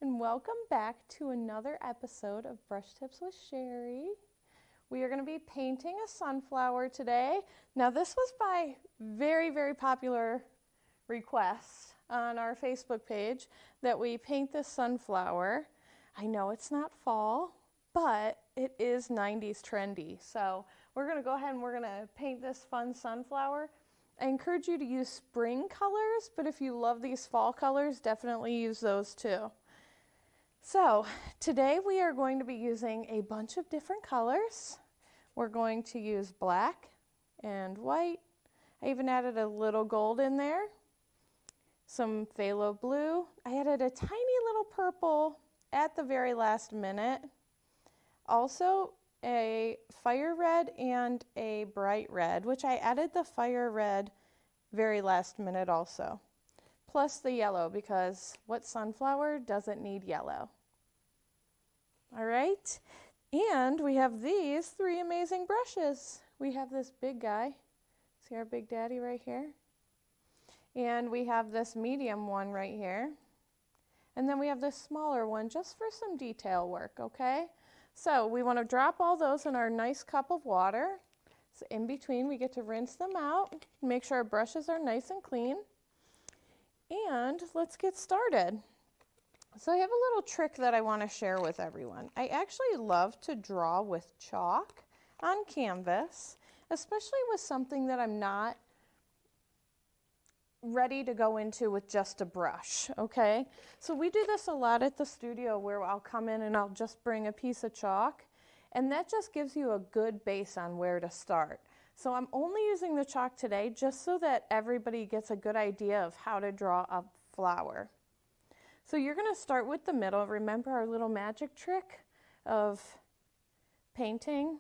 and welcome back to another episode of Brush Tips with Sherry. We are going to be painting a sunflower today. Now this was by very popular request on our Facebook page that we paint this sunflower. I know it's not fall, but it is 90s trendy. So we're going to go ahead and we're going to paint this fun sunflower. I encourage you to use spring colors, but if you love these fall colors, definitely use those too. So today we are going to be using a bunch of different colors. We're going to use black and white. I even added a little gold in there. Some phthalo blue. I added a tiny little purple at the very last minute. Also a fire red and a bright red, which I added the fire red very last minute also. Plus the yellow, because what sunflower doesn't need yellow? All right, and we have these three amazing brushes. We have this big guy, see our big daddy right here, and we have this medium one right here, and then we have this smaller one just for some detail work, okay? So we want to drop all those in our nice cup of water. So in between we get to rinse them out, make sure our brushes are nice and clean. And let's get started. So I have a little trick that I want to share with everyone. I actually love to draw with chalk on canvas, especially with something that I'm not ready to go into with just a brush, okay? So we do this a lot at the studio where I'll come in and I'll just bring a piece of chalk, and that just gives you a good base on where to start. So I'm only using the chalk today just so that everybody gets a good idea of how to draw a flower. So you're going to start with the middle. Remember our little magic trick of painting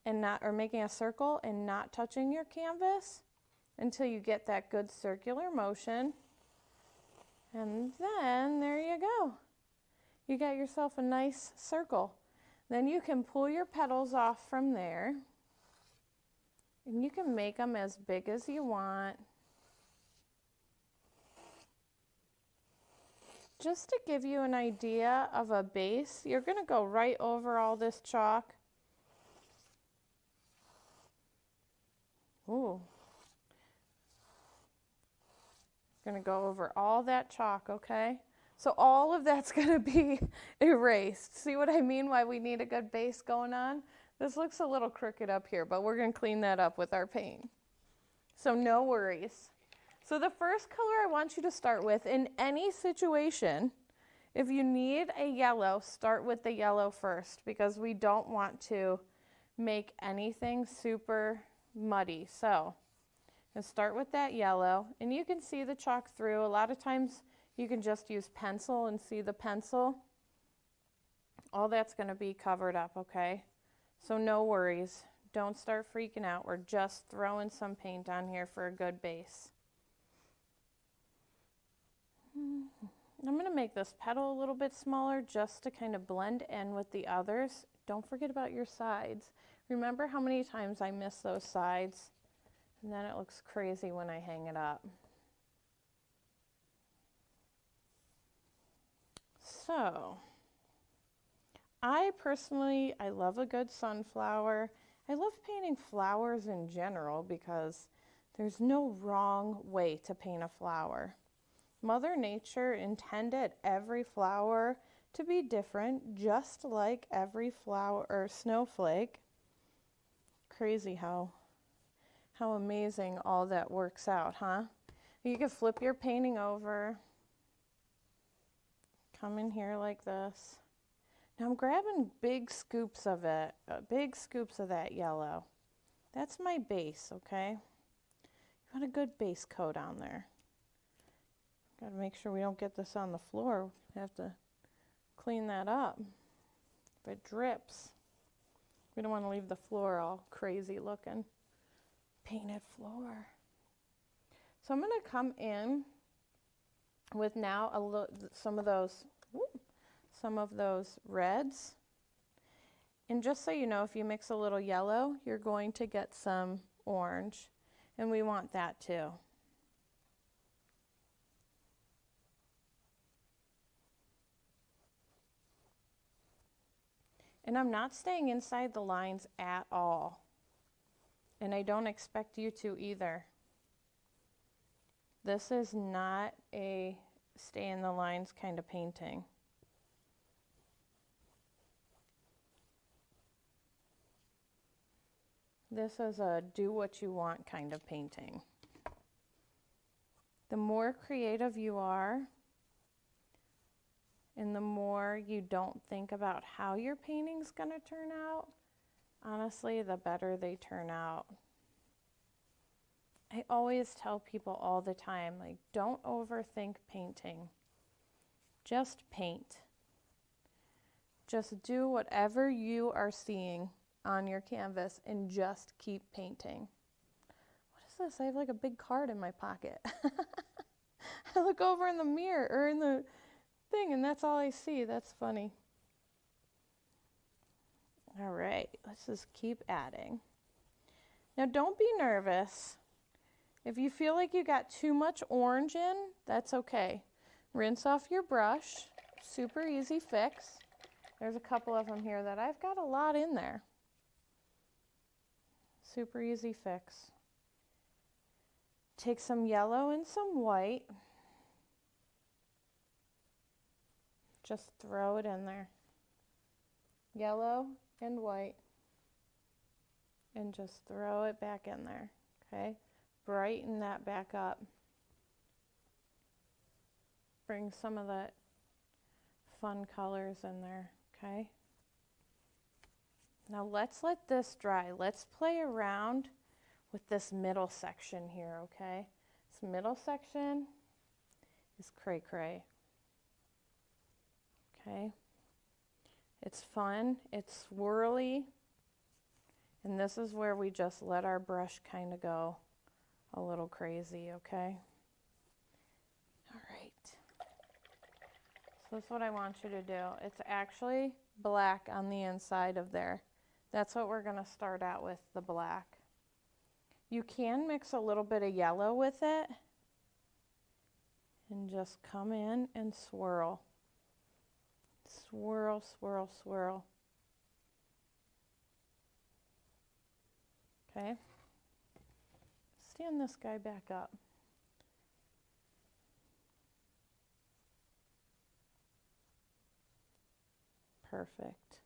and making a circle and not touching your canvas until you get that good circular motion. And then there you go. You got yourself a nice circle. Then you can pull your petals off from there. And you can make them as big as you want. Just to give you an idea of a base, you're going to go right over all this chalk. Ooh. Going to go over all that chalk, okay? So all of that's going to be erased. See what I mean, why we need a good base going on? This looks a little crooked up here, but we're going to clean that up with our paint. So no worries. So the first color I want you to start with, in any situation, if you need a yellow, start with the yellow first, because we don't want to make anything super muddy. So and start with that yellow, and you can see the chalk through. A lot of times you can just use pencil and see the pencil. All that's going to be covered up, okay? So no worries. Don't start freaking out. We're just throwing some paint on here for a good base. I'm going to make this petal a little bit smaller just to kind of blend in with the others. Don't forget about your sides. Remember how many times I miss those sides? And then it looks crazy when I hang it up. So, I love a good sunflower. I love painting flowers in general because there's no wrong way to paint a flower. Mother Nature intended every flower to be different, just like every flower or snowflake. Crazy how amazing all that works out, huh? You can flip your painting over. Come in here like this. Now I'm grabbing big scoops of it, big scoops of that yellow. That's my base, okay? You want a good base coat on there. Got to make sure we don't get this on the floor. We have to clean that up. If it drips, we don't want to leave the floor all crazy looking. Painted floor. So I'm going to come in with now some of those reds. And just so you know, if you mix a little yellow, you're going to get some orange, and we want that too. And I'm not staying inside the lines at all. And I don't expect you to either. This is not a stay in the lines kind of painting. This is a do what you want kind of painting. The more creative you are, and the more you don't think about how your painting's going to turn out, honestly, the better they turn out. I always tell people all the time, like, don't overthink painting. Just paint. Just do whatever you are seeing on your canvas and just keep painting. What is this? I have like a big card in my pocket. I look over in the mirror or in the thing and that's all I see. That's funny. All right, let's just keep adding. Now don't be nervous. If you feel like you got too much orange in, that's okay. Rinse off your brush. Super easy fix. There's a couple of them here that I've got a lot in there. Super easy fix. Take some yellow and some white. Just throw it in there. Yellow and white. And just throw it back in there, okay? Brighten that back up. Bring some of that fun colors in there, okay? Now let's let this dry. Let's play around with this middle section here, okay? This middle section is cray cray. Okay? It's fun, it's swirly, and this is where we just let our brush kind of go a little crazy, okay? All right. So that's what I want you to do. It's actually black on the inside of there. That's what we're going to start out with, the black. You can mix a little bit of yellow with it and just come in and swirl. Swirl, swirl, swirl. Okay. Stand this guy back up. Perfect.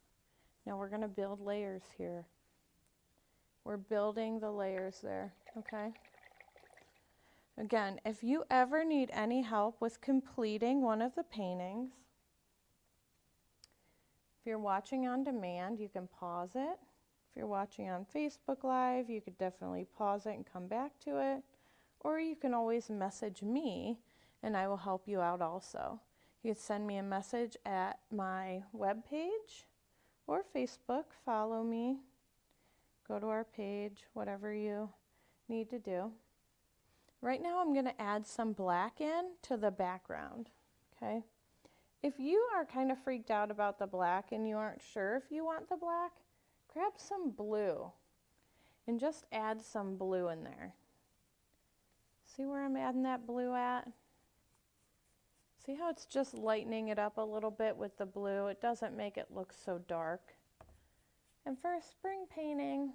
Now we're going to build layers here. We're building the layers there, okay? Again, if you ever need any help with completing one of the paintings, if you're watching on demand, you can pause it. If you're watching on Facebook Live, you could definitely pause it and come back to it. Or you can always message me and I will help you out also. You can send me a message at my webpage or Facebook. Follow me. Go to our page, whatever you need to do. Right now I'm going to add some black in to the background, okay? If you are kind of freaked out about the black and you aren't sure if you want the black, grab some blue and just add some blue in there. See where I'm adding that blue at? See how it's just lightening it up a little bit with the blue? It doesn't make it look so dark. And for a spring painting,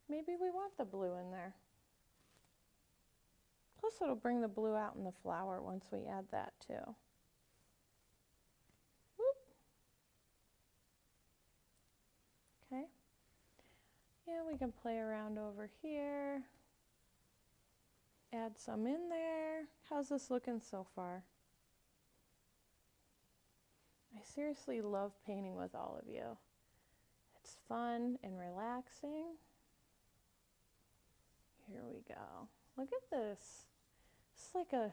maybe we want the blue in there. Plus it'll bring the blue out in the flower once we add that too. Whoop. Okay. Yeah, we can play around over here. Add some in there. How's this looking so far? I seriously love painting with all of you. It's fun and relaxing. Here we go. Look at this. It's like a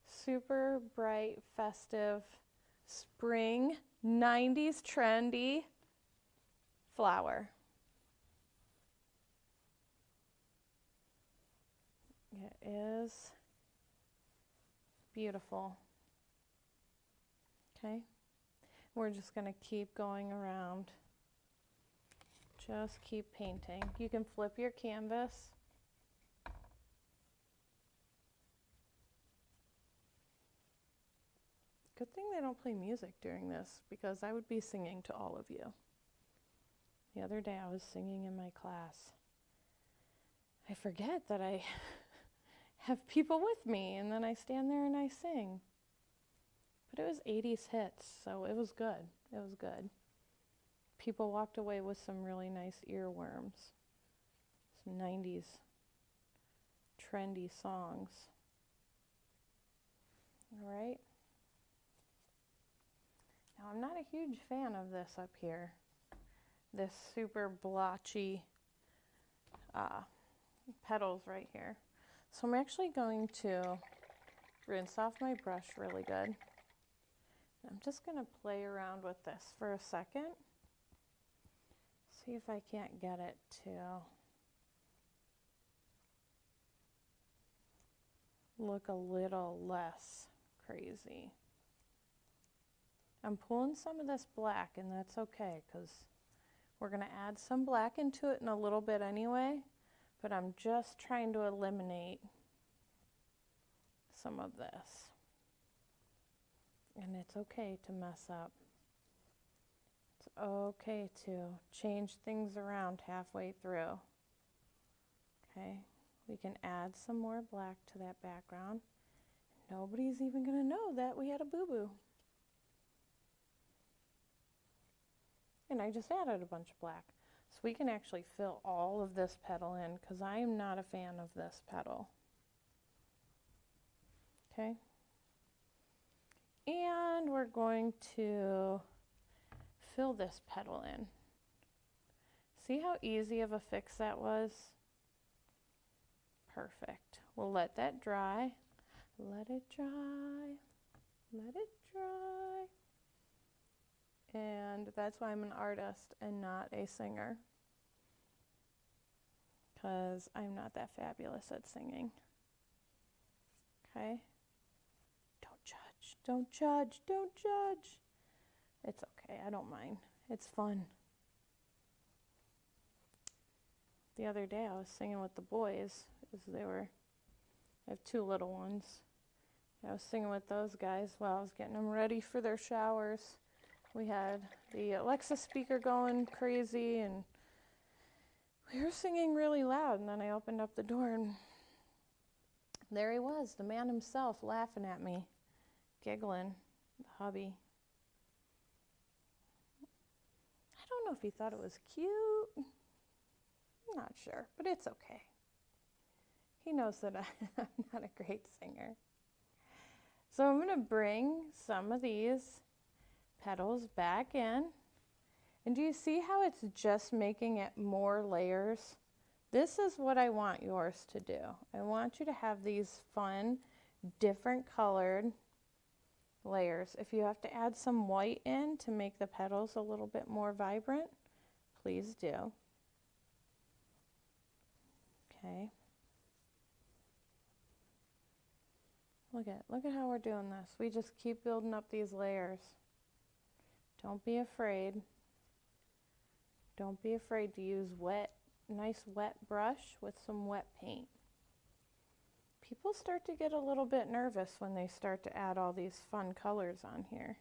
super bright, festive, spring, 90s trendy flower. It is beautiful. Okay, we're just going to keep going around. Just keep painting. You can flip your canvas. Good thing they don't play music during this, because I would be singing to all of you. The other day I was singing in my class. I forget that I have people with me, and then I stand there and I sing. But it was 80s hits, so it was good. It was good. People walked away with some really nice earworms. Some 90s trendy songs. All right. Now, I'm not a huge fan of this up here. This super blotchy petals right here. So I'm actually going to rinse off my brush really good. I'm just going to play around with this for a second. See if I can't get it to look a little less crazy. I'm pulling some of this black, and that's okay, because we're going to add some black into it in a little bit anyway, but I'm just trying to eliminate some of this. And it's okay to mess up. It's okay to change things around halfway through. Okay, we can add some more black to that background. Nobody's even going to know that we had a boo-boo. And I just added a bunch of black. So we can actually fill all of this petal in, because I am not a fan of this petal. Okay. And we're going to fill this petal in. See how easy of a fix that was? Perfect. We'll let that dry. Let it dry. Let it dry. And that's why I'm an artist and not a singer, because I'm not that fabulous at singing. Okay? Don't judge, don't judge, don't judge. It's okay, I don't mind. It's fun. The other day I was singing with the boys, because I have two little ones. I was singing with those guys while I was getting them ready for their showers. We had the Alexa speaker going crazy, and we were singing really loud, and then I opened up the door, and there he was, the man himself, laughing at me, giggling, the hubby. I don't know if he thought it was cute. I'm not sure, but it's okay. He knows that I'm not a great singer. So I'm going to bring some of these petals back in. And do you see how it's just making it more layers? This is what I want yours to do. I want you to have these fun, different colored layers. If you have to add some white in to make the petals a little bit more vibrant, please do. Okay. Look at how we're doing this. We just keep building up these layers. Don't be afraid. Don't be afraid to use nice wet brush with some wet paint. People start to get a little bit nervous when they start to add all these fun colors on here.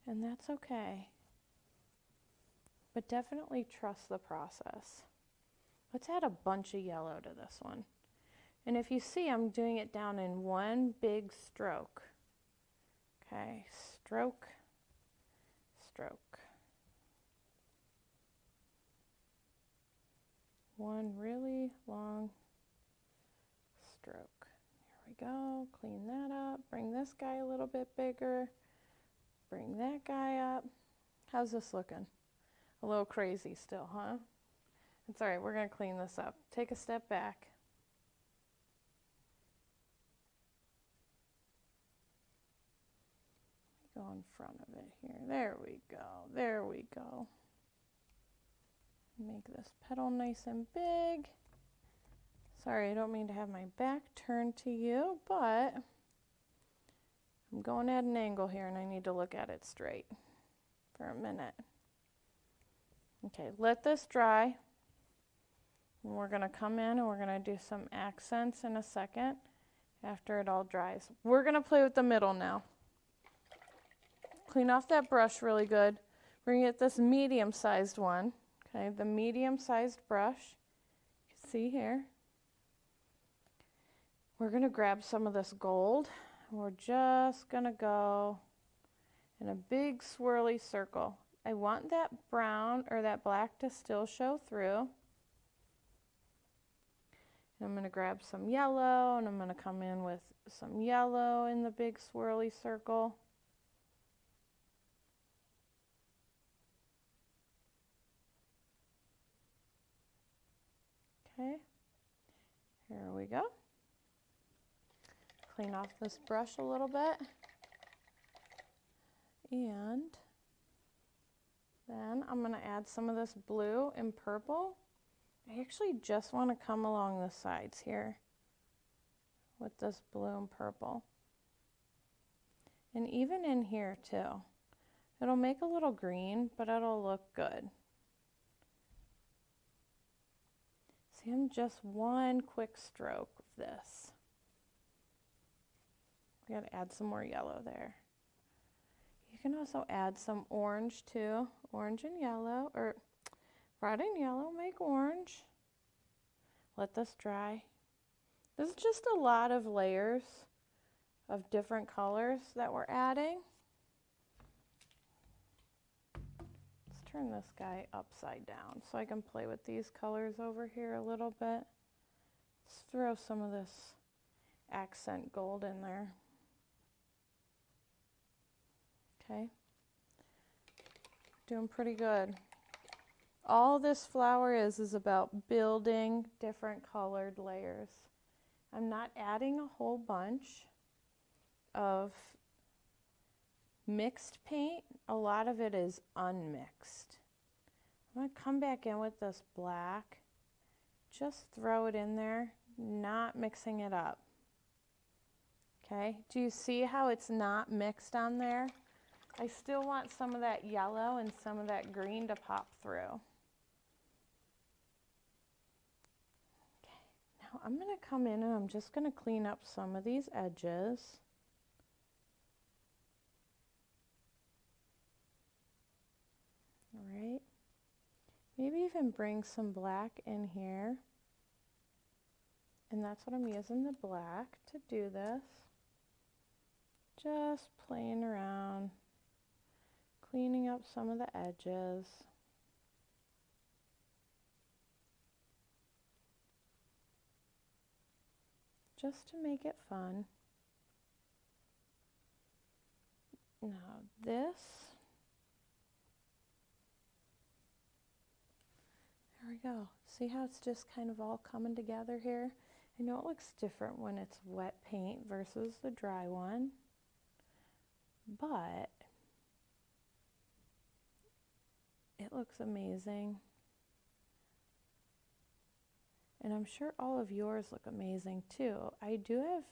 And that's okay. But definitely trust the process. Let's add a bunch of yellow to this one. And if you see, I'm doing it down in one big stroke. Okay, stroke, stroke. One really long stroke. There we go. Clean that up. Bring this guy a little bit bigger. Bring that guy up. How's this looking? A little crazy still, huh? It's all right. We're going to clean this up. Take a step back. Go in front of it here. There we go. There we go. Make this petal nice and big. Sorry, I don't mean to have my back turned to you, but I'm going at an angle here and I need to look at it straight for a minute. Okay, let this dry. And we're going to come in and we're going to do some accents in a second after it all dries. We're going to play with the middle now. Clean off that brush really good. We're going to get this medium-sized one. Okay, the medium-sized brush. You can see here. We're going to grab some of this gold. We're just going to go in a big swirly circle. I want that brown or that black to still show through. And I'm going to grab some yellow, and I'm going to come in with some yellow in the big swirly circle. Okay, here we go. Clean off this brush a little bit. And then I'm going to add some of this blue and purple. I actually just want to come along the sides here with this blue and purple. And even in here too. It'll make a little green, but it'll look good. See, I'm just one quick stroke of this. We got to add some more yellow there. You can also add some orange too. Orange and yellow, or red and yellow make orange. Let this dry. This is just a lot of layers of different colors that we're adding. Let's turn this guy upside down so I can play with these colors over here a little bit. Let's throw some of this accent gold in there. Okay, doing pretty good. All this flower is about building different colored layers. I'm not adding a whole bunch of mixed paint. A lot of it is unmixed. I'm going to come back in with this black. Just throw it in there, not mixing it up. Okay, do you see how it's not mixed on there? I still want some of that yellow and some of that green to pop through. Okay, now I'm going to come in and I'm just going to clean up some of these edges. All right, maybe even bring some black in here. And that's what I'm using the black to do this. Just playing around, cleaning up some of the edges. Just to make it fun. Now this, there we go. See how it's just kind of all coming together here? I know it looks different when it's wet paint versus the dry one, but it looks amazing. And I'm sure all of yours look amazing too. I do have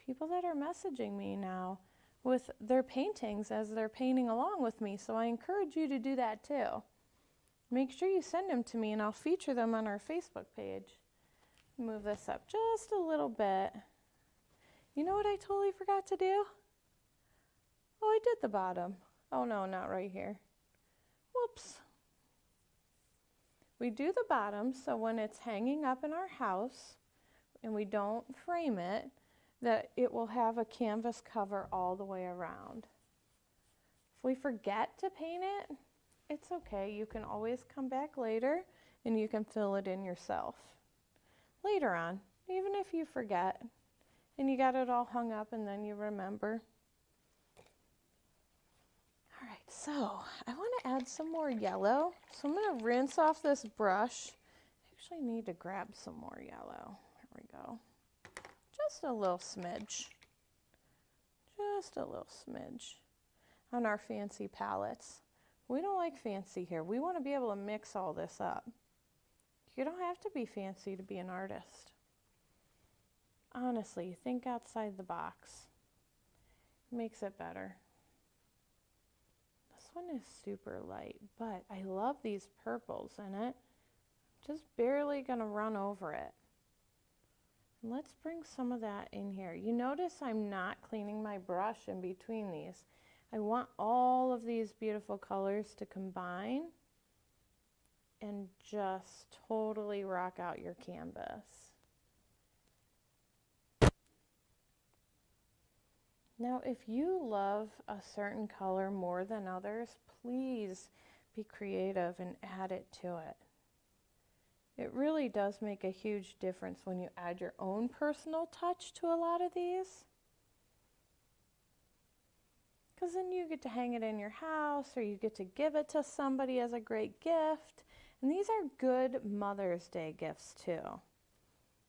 people that are messaging me now with their paintings as they're painting along with me, so I encourage you to do that too. Make sure you send them to me and I'll feature them on our Facebook page. Move this up just a little bit. You know what I totally forgot to do? Oh, I did the bottom. Oh no, not right here. Whoops. We do the bottom so when it's hanging up in our house and we don't frame it, that it will have a canvas cover all the way around. If we forget to paint it, it's okay. You can always come back later and you can fill it in yourself. Later on, even if you forget and you got it all hung up and then you remember. All right, so I want to add some more yellow. So I'm going to rinse off this brush. I actually need to grab some more yellow. Here we go. Just a little smidge. Just a little smidge on our fancy palettes. We don't like fancy here. We want to be able to mix all this up. You don't have to be fancy to be an artist. Honestly, think outside the box. It makes it better. This one is super light, but I love these purples in it. Just barely gonna run over it. Let's bring some of that in here. You notice I'm not cleaning my brush in between these. I want all of these beautiful colors to combine and just totally rock out your canvas. Now, if you love a certain color more than others, please be creative and add it to it. It really does make a huge difference when you add your own personal touch to a lot of these. Because then you get to hang it in your house, or you get to give it to somebody as a great gift. And these are good Mother's Day gifts too.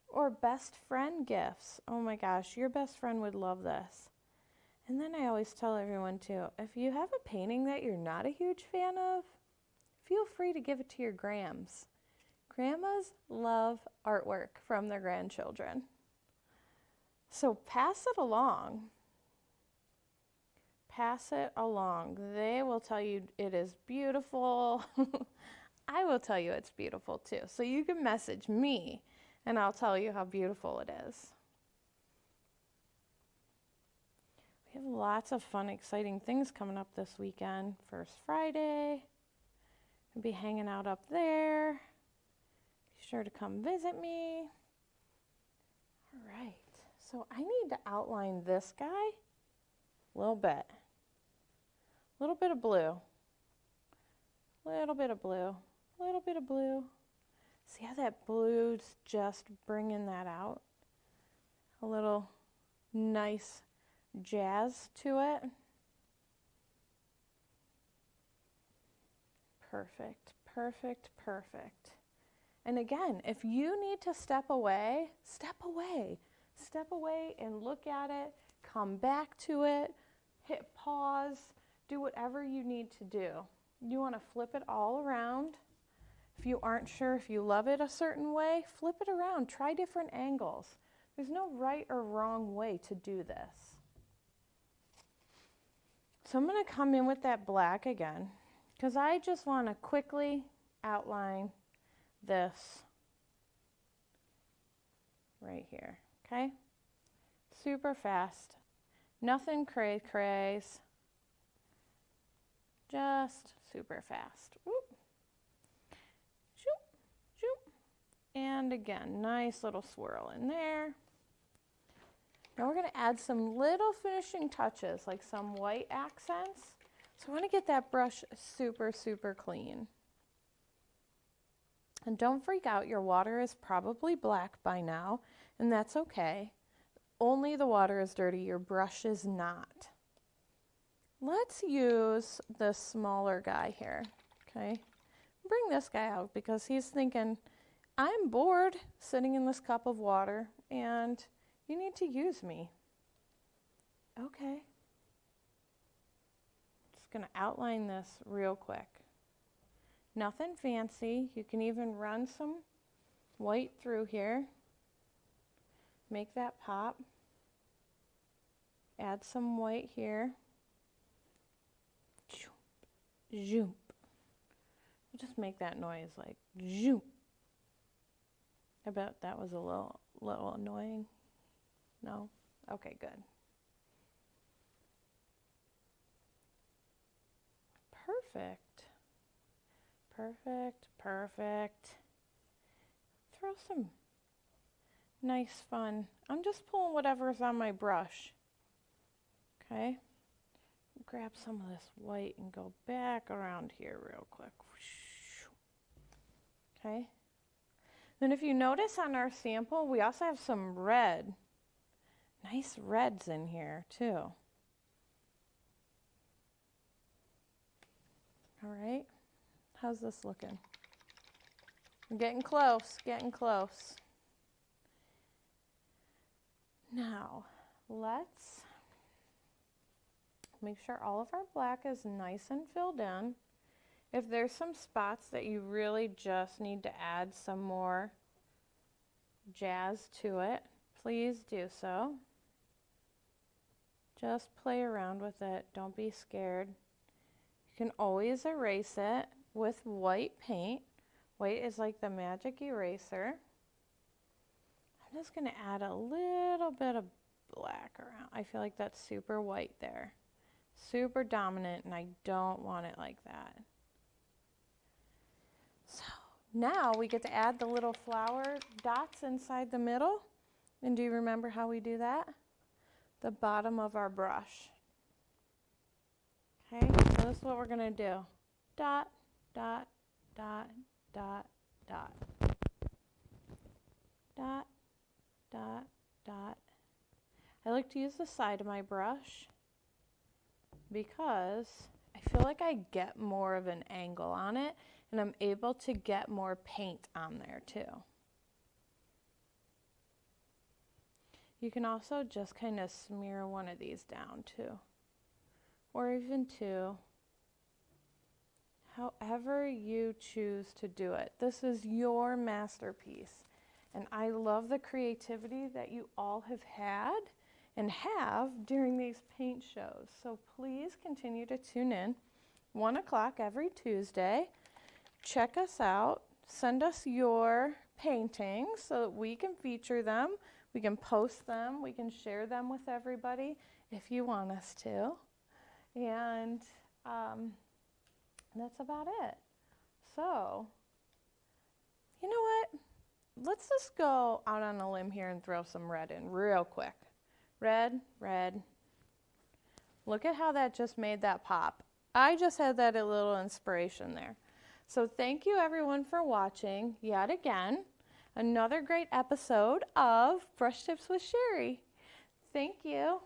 Or best friend gifts. Oh my gosh, your best friend would love this. And then I always tell everyone too, if you have a painting that you're not a huge fan of, feel free to give it to your grams. Grandmas love artwork from their grandchildren. So pass it along. Pass it along. They will tell you it is beautiful. I will tell you it's beautiful too. So you can message me and I'll tell you how beautiful it is. We have lots of fun, exciting things coming up this weekend. First Friday. I'll be hanging out up there. Be sure to come visit me. All right. So I need to outline this guy a little bit. A little bit of blue. Little bit of blue. Little bit of blue. See how that blue's just bringing that out? A little nice jazz to it. Perfect, perfect, perfect. And again, if you need to step away, step away. Step away and look at it, come back to it, hit pause, do whatever you need to do. You want to flip it all around. If you aren't sure if you love it a certain way, flip it around. Try different angles. There's no right or wrong way to do this. So I'm going to come in with that black again because I just want to quickly outline this right here, okay? Super fast. Nothing cray-crays. Just super fast. Whoop. Shoop, shoop. And again, nice little swirl in there. Now we're going to add some little finishing touches, like some white accents. So I want to get that brush super, super clean. And don't freak out, your water is probably black by now, and that's okay. Only the water is dirty, your brush is not. Let's use the smaller guy here, okay? Bring this guy out because he's thinking, I'm bored sitting in this cup of water and you need to use me. Okay. Just gonna outline this real quick. Nothing fancy. You can even run some white through here. Make that pop. Add some white here. Zoom. Just make that noise like zoom. I bet that was a little annoying. No? Okay, good. Perfect. Perfect, perfect. Throw some nice fun. I'm just pulling whatever's on my brush. Okay? Grab some of this white and go back around here real quick. Okay? Then if you notice on our sample, we also have some red. Nice reds in here too. All right. How's this looking? We're getting close, getting close. Now, let's make sure all of our black is nice and filled in. If there's some spots that you really just need to add some more jazz to it, please do so. Just play around with it. Don't be scared. You can always erase it with white paint. White is like the magic eraser. I'm just going to add a little bit of black around. I feel like that's super white there. super dominant, and I don't want it like that. So now we get to add the little flower dots inside the middle. And do you remember how we do that? The bottom of our brush. Okay, so this is what we're going to do. Dot, dot, dot, dot, dot. Dot, dot, dot. I like to use the side of my brush because I feel like I get more of an angle on it, and I'm able to get more paint on there too. You can also just kind of smear one of these down too, or even two, however you choose to do it. This is your masterpiece, and I love the creativity that you all have had and have during these paint shows. So please continue to tune in, 1 o'clock every Tuesday. Check us out, send us your paintings so that we can feature them, we can post them, we can share them with everybody if you want us to. And that's about it. So, you know what? Let's just go out on a limb here and throw some red in real quick. Red, red. Look at how that just made that pop. I just had that a little inspiration there. So thank you everyone for watching yet again. Another great episode of Brush Tips with Sherry. Thank you.